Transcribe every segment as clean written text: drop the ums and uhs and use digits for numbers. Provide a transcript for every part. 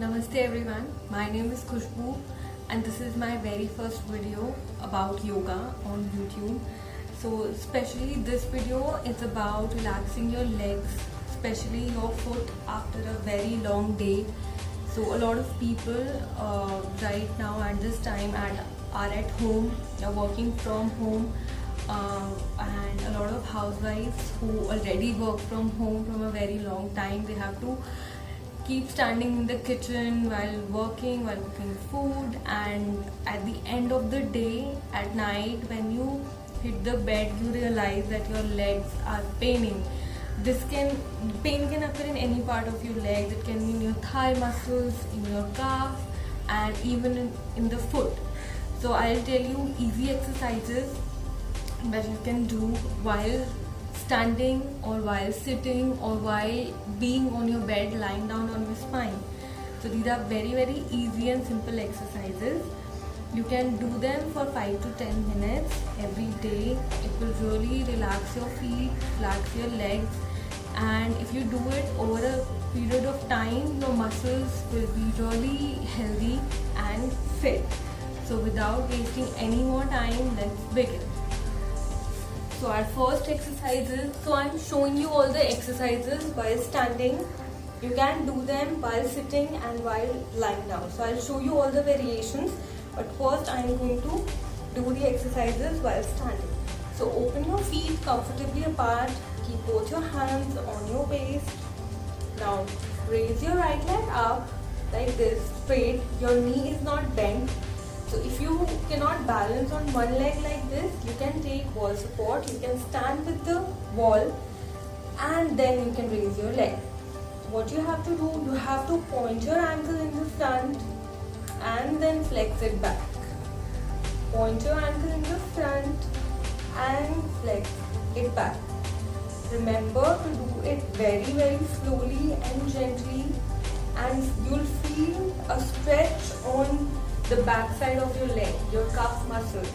Namaste everyone, my name is Khushbu and this is my very first video about yoga on YouTube. So especially this video is about relaxing your legs, especially your foot after a very long day. So a lot of people right now at this time are at home, they are working from home, and a lot of housewives who already work from home from a very long time, they have to keep standing in the kitchen while working, while cooking food, and at the end of the day, at night when you hit the bed, you realize that your legs are paining. Pain can occur in any part of your legs. It can be in your thigh muscles, in your calf, and even in the foot. So I'll tell you easy exercises that you can do while standing or while sitting or while being on your bed, lying down on your spine. So these are very easy and simple exercises. You can do them for 5 to 10 minutes every day. It will really relax your feet, relax your legs, and if you do it over a period of time, your muscles will be really healthy and fit. So without wasting any more time, let's begin. So our first exercises, so I'm showing you all the exercises while standing. You can do them while sitting and while lying down. So I'll show you all the variations, but first I'm going to do the exercises while standing. So open your feet comfortably apart, keep both your hands on your waist. Now raise your right leg up like this, straight, your knee is not bent. So if you cannot balance on one leg like this, you can take wall support. You can stand with the wall and then you can raise your leg. What you have to do, you have to point your ankle in the front and then flex it back. Point your ankle in the front and flex it back. Remember to do it very slowly and gently, and you'll feel a stretch on the back side of your leg, your calf muscles.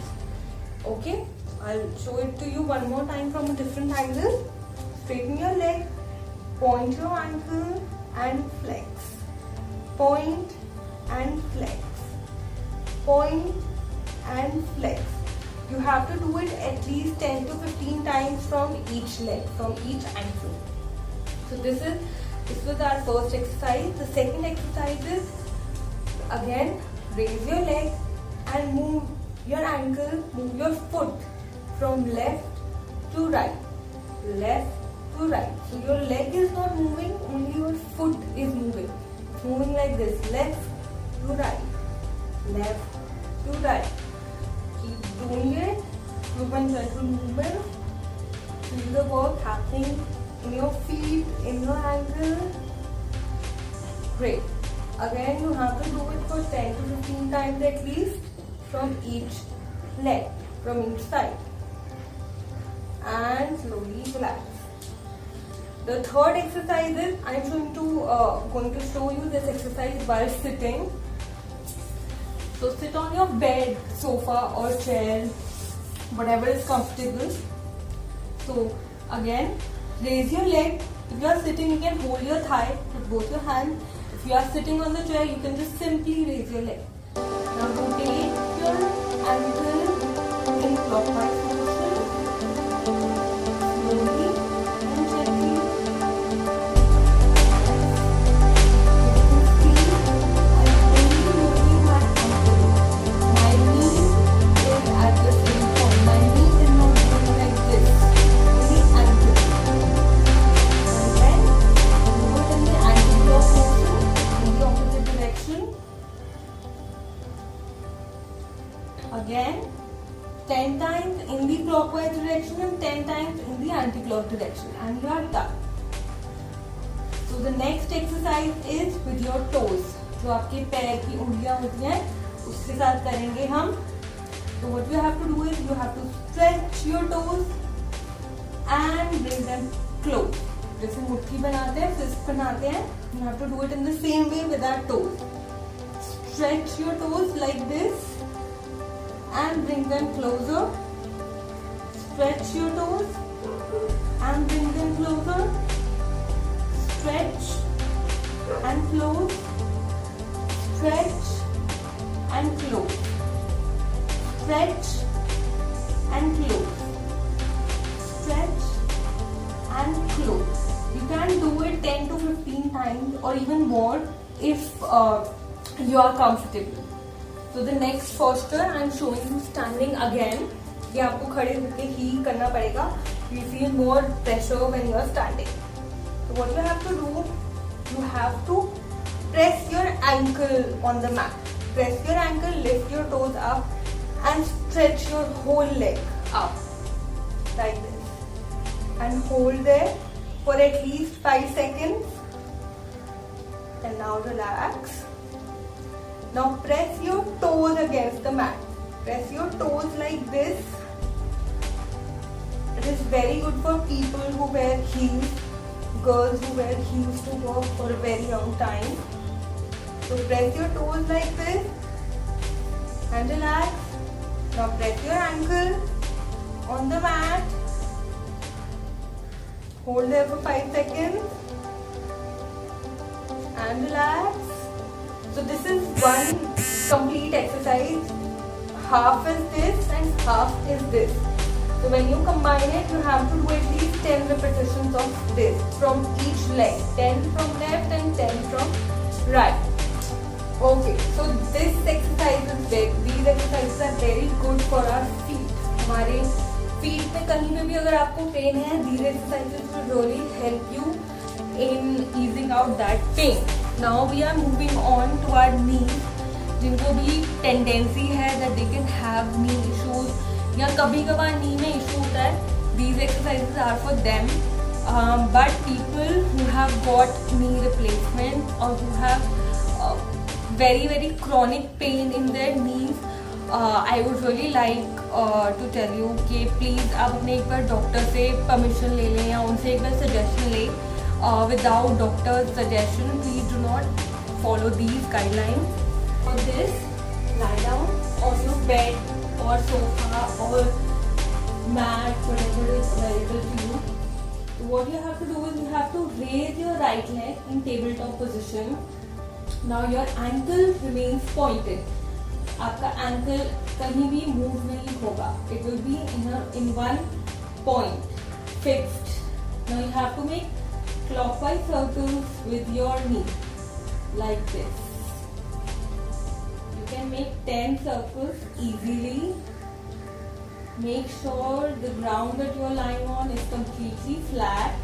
Okay, I'll show it to you one more time from a different angle. Straighten your leg, point your ankle and flex. Point and flex. Point and flex. You have to do it at least 10 to 15 times from each leg, from each ankle. So this was our first exercise. The second exercise is, again, raise your leg and move your ankle, move your foot from left to right, left to right. So your leg is not moving, only your foot is moving. It's moving like this, left to right, left to right. Keep doing it, slow and gentle movement. Feel the work happening in your feet, in your ankle. Great. Again, you have to do it for 10 to 15 times at least from each leg, from each side. And slowly relax. The third exercise is, I'm going to show you this exercise while sitting. So sit on your bed, sofa or chair, whatever is comfortable. So again, raise your leg. If you are sitting, you can hold your thigh with both your hands. If you are sitting on the chair, you can just simply raise your leg. Now rotate your ankle in clockwise motion, slowly and gently. You can see I'm only moving my ankle. My knee is at the same point. My knee is not moving like this. Only ankle. And then move it in the anti-clock motion. In the opposite direction. Again, 10 times in the clockwise direction and 10 times in the anti-clock direction, and you are done. So the next exercise is with your toes. जो आपके पैर की उंगलियां होती हैं, उसके साथ करेंगे हम. So what you have to do is you have to stretch your toes and bring them close. जैसे मुट्ठी बनाते हैं, fist बनाते हैं. You have to do it in the same way with our toes. Stretch your toes like this and bring them closer. Stretch your toes and bring them closer. Stretch and close. stretch and close, stretch and close, stretch and close. You can do it 10 to 15 times or even more if you are comfortable. So the next posture I am showing you standing again. ये आपको खड़े होके ही करना पड़ेगा. You feel more pressure when you are standing. So what you have to do, you have to press your ankle on the mat. Press your ankle, lift your toes up and stretch your whole leg up like this. And hold there for at least 5 seconds. And now relax. Now press your toes against the mat. Press your toes like this. It is very good for people who wear heels, girls who wear heels to work for a very long time. So press your toes like this and relax. Now press your ankle on the mat. Hold there for 5 seconds and relax. So this is one complete exercise. Half is this and half is this. So when you combine it, you have to do at least 10 repetitions of this from each leg. 10 from left and 10 from right. Okay, so this exercise is big. These exercises are very good for our feet. हमारे feet में कहीं में भी अगर आपको pain है, these exercises will really help you in easing out that pain. Now we are moving on to our knees. जिनको भी tendency है that they can have knee issues या कभी कभार knee में issue होता है, these exercises are for them. But people who have got knee replacement or who have very chronic pain in their knees, I would really like to tell you कि please आप अपने एक बार doctor से permission ले लें या उनसे एक बार सजेशन लें. Without doctor's suggestion, please do not follow these guidelines. For this, lie down on your bed or sofa or mat, whatever is available to you. So what you have to do is you have to raise your right leg in tabletop position. Now your ankle remains pointed. आपका ankle कहीं भी move नहीं होगा. It will be in one point, fixed. Now you have to make clockwise circles with your knee, like this. You can make 10 circles easily. Make sure the ground that you are lying on is completely flat.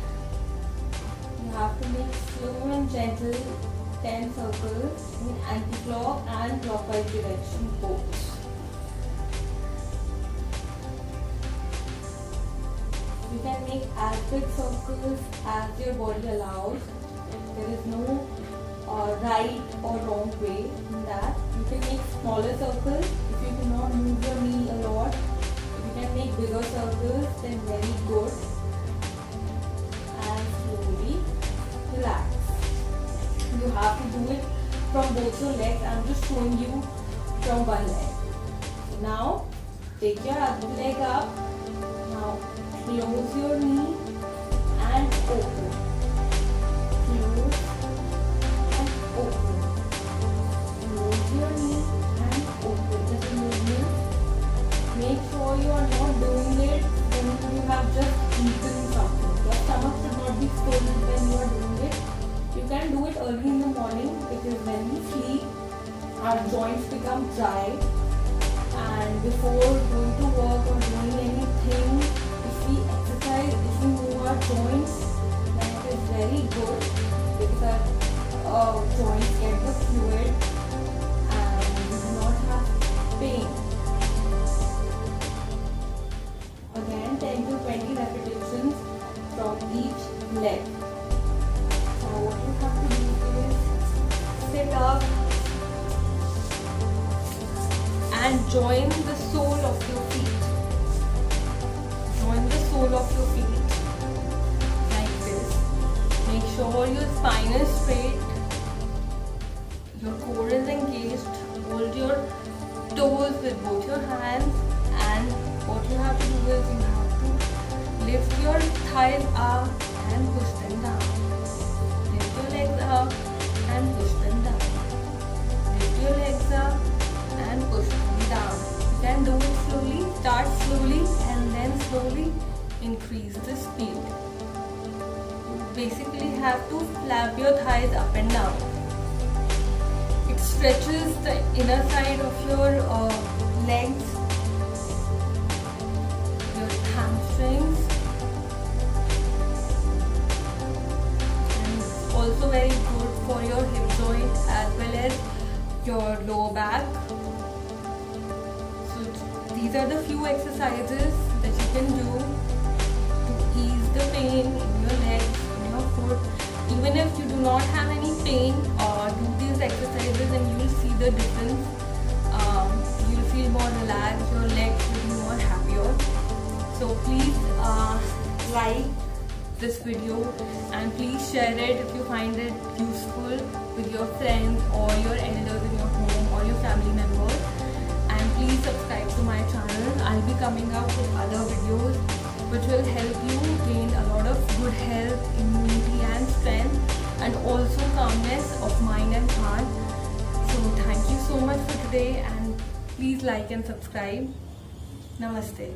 You have to make slow and gentle 10 circles in anti-clock and clockwise direction both. You can make as big circles as your body allows. There is no right or wrong way in that. You can make smaller circles if you cannot move your knee a lot. If you can make bigger circles, then very good. And slowly relax. You have to do it from both your legs. I am just showing you from one leg. Now take your other leg up. Now close your knee and open. Close and open. Close your knee and open. Just a movement. Make sure you are not doing it when you have just eaten something. Your stomach should not be full when you are doing it. You can do it early in the morning because when we sleep, our joints become dry. And before going to work or doing anything, if we exercise, if we move our joints, then it is very good because our joints get the fluid and we do not have pain. Again, 10 to 20 repetitions from each leg. Now what you have to do is sit up and join the sole of your feet. Join the sole of your feet like this. Make sure your spine is straight, your core is engaged. Hold your toes with both your hands, and what you have to do is you have to lift your thighs up and push them down. Lift your legs up and push them down. Lift increase the speed. You basically have to flap your thighs up and down. It stretches the inner side of your legs, your hamstrings, and it's also very good for your hip joint as well as your lower back. So these are the few exercises that you can do to ease the pain in your legs, in your foot. Even if you do not have any pain, do these exercises and you will see the difference. You will feel more relaxed, your legs will be more happier. So please like this video and please share it if you find it useful with your friends or your elders in your home or your family members. And please subscribe to my channel. I'll be coming out with other videos which will help you gain a lot of good health, immunity and strength, and also calmness of mind and heart. So thank you so much for today, and please like and subscribe. Namaste.